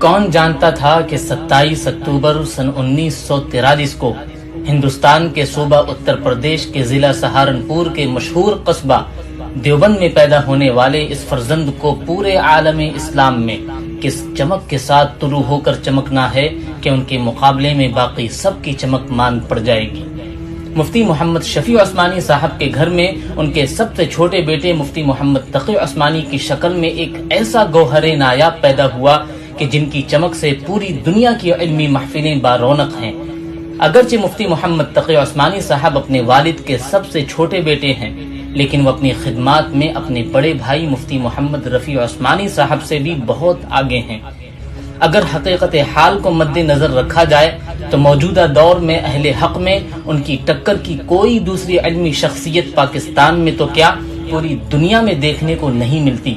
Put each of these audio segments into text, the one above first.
کون جانتا تھا کہ 27 اکتوبر سن 1943 کو ہندوستان کے صوبہ اتر پردیش کے ضلع سہارنپور کے مشہور قصبہ دیوبند میں پیدا ہونے والے اس فرزند کو پورے عالم اسلام میں کس چمک کے ساتھ طلوع ہو کر چمکنا ہے کہ ان کے مقابلے میں باقی سب کی چمک ماند پڑ جائے گی۔ مفتی محمد شفیع عثمانی صاحب کے گھر میں ان کے سب سے چھوٹے بیٹے مفتی محمد تقی عثمانی کی شکل میں ایک ایسا گوہر نایاب پیدا ہوا کہ جن کی چمک سے پوری دنیا کی علمی محفلیں بارونق ہیں۔ اگرچہ مفتی محمد تقی عثمانی صاحب اپنے والد کے سب سے چھوٹے بیٹے ہیں، لیکن وہ اپنی خدمات میں اپنے بڑے بھائی مفتی محمد رفیع عثمانی صاحب سے بھی بہت آگے ہیں۔ اگر حقیقت حال کو مد نظر رکھا جائے تو موجودہ دور میں اہل حق میں ان کی ٹکر کی کوئی دوسری علمی شخصیت پاکستان میں تو کیا پوری دنیا میں دیکھنے کو نہیں ملتی۔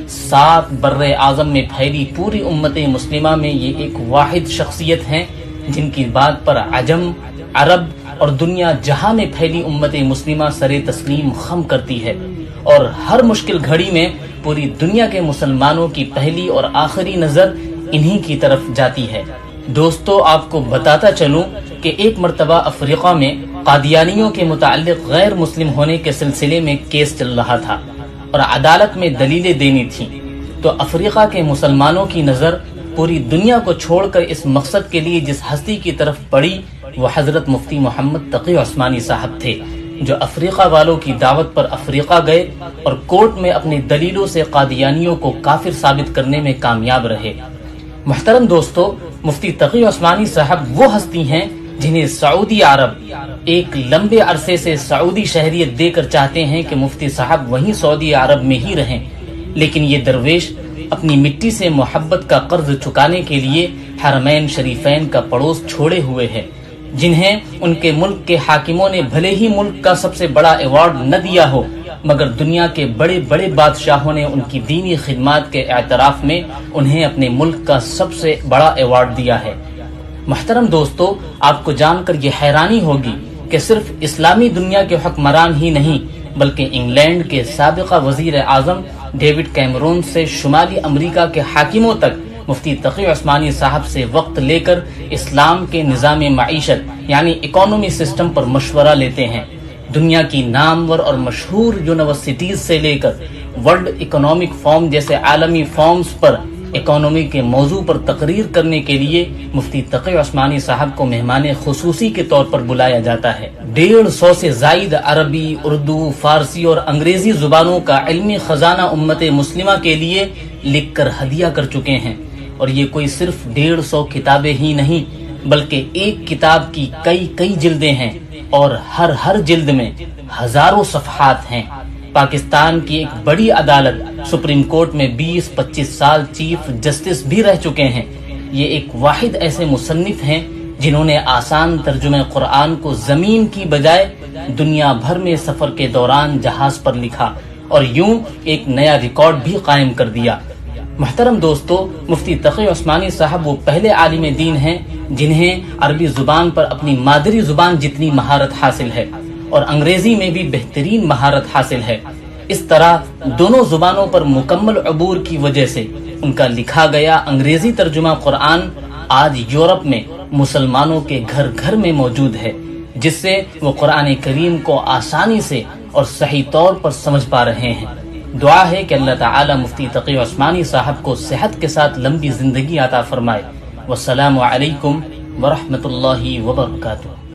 7 بر اعظم میں پھیلی پوری امت مسلمہ میں یہ ایک واحد شخصیت ہیں جن کی بات پر عجم، عرب اور دنیا جہاں میں پھیلی امت مسلمہ سر تسلیم خم کرتی ہے، اور ہر مشکل گھڑی میں پوری دنیا کے مسلمانوں کی پہلی اور آخری نظر انہی کی طرف جاتی ہے۔ دوستو، آپ کو بتاتا چلوں کہ ایک مرتبہ افریقہ میں قادیانیوں کے متعلق غیر مسلم ہونے کے سلسلے میں کیس چل رہا تھا اور عدالت میں دلیلیں دینی تھیں، تو افریقہ کے مسلمانوں کی نظر پوری دنیا کو چھوڑ کر اس مقصد کے لیے جس ہستی کی طرف پڑی وہ حضرت مفتی محمد تقی عثمانی صاحب تھے، جو افریقہ والوں کی دعوت پر افریقہ گئے اور کورٹ میں اپنی دلیلوں سے قادیانیوں کو کافر ثابت کرنے میں کامیاب رہے۔ محترم دوستو، مفتی تقی عثمانی صاحب وہ ہستی ہیں جنہیں سعودی عرب ایک لمبے عرصے سے سعودی شہریت دے کر چاہتے ہیں کہ مفتی صاحب وہیں سعودی عرب میں ہی رہیں، لیکن یہ درویش اپنی مٹی سے محبت کا قرض چکانے کے لیے حرمین شریفین کا پڑوس چھوڑے ہوئے ہیں، جنہیں ان کے ملک کے حاکموں نے بھلے ہی ملک کا سب سے بڑا ایوارڈ نہ دیا ہو، مگر دنیا کے بڑے بڑے بادشاہوں نے ان کی دینی خدمات کے اعتراف میں انہیں اپنے ملک کا سب سے بڑا ایوارڈ دیا ہے۔ محترم دوستو، آپ کو جان کر یہ حیرانی ہوگی کہ صرف اسلامی دنیا کے حکمران ہی نہیں بلکہ انگلینڈ کے سابقہ وزیر اعظم ڈیوڈ کیمرون سے شمالی امریکہ کے حاکموں تک مفتی تقی عثمانی صاحب سے وقت لے کر اسلام کے نظام معیشت یعنی اکانومی سسٹم پر مشورہ لیتے ہیں۔ دنیا کی نامور اور مشہور یونیورسٹیز سے لے کر ورلڈ اکنامک فورم جیسے عالمی فورمز پر اکانومی کے موضوع پر تقریر کرنے کے لیے مفتی تقی عثمانی صاحب کو مہمان خصوصی کے طور پر بلایا جاتا ہے۔ 150 سے زائد عربی، اردو، فارسی اور انگریزی زبانوں کا علمی خزانہ امت مسلمہ کے لیے لکھ کر ہدیہ کر چکے ہیں، اور یہ کوئی صرف 150 کتابیں ہی نہیں بلکہ ایک کتاب کی کئی جلدیں ہیں، اور ہر جلد میں ہزاروں صفحات ہیں۔ پاکستان کی ایک بڑی عدالت سپریم کورٹ میں 20-25 سال چیف جسٹس بھی رہ چکے ہیں۔ یہ ایک واحد ایسے مصنف ہیں جنہوں نے آسان ترجمہ قرآن کو زمین کی بجائے دنیا بھر میں سفر کے دوران جہاز پر لکھا اور یوں ایک نیا ریکارڈ بھی قائم کر دیا۔ محترم دوستو، مفتی تقی عثمانی صاحب وہ پہلے عالم دین ہیں جنہیں عربی زبان پر اپنی مادری زبان جتنی مہارت حاصل ہے اور انگریزی میں بھی بہترین مہارت حاصل ہے۔ اس طرح دونوں زبانوں پر مکمل عبور کی وجہ سے ان کا لکھا گیا انگریزی ترجمہ قرآن آج یورپ میں مسلمانوں کے گھر میں موجود ہے، جس سے وہ قرآن کریم کو آسانی سے اور صحیح طور پر سمجھ پا رہے ہیں۔ دعا ہے کہ اللہ تعالی مفتی تقی عثمانی صاحب کو صحت کے ساتھ لمبی زندگی عطا فرمائے۔ والسلام علیکم ورحمۃ اللہ وبرکاتہ۔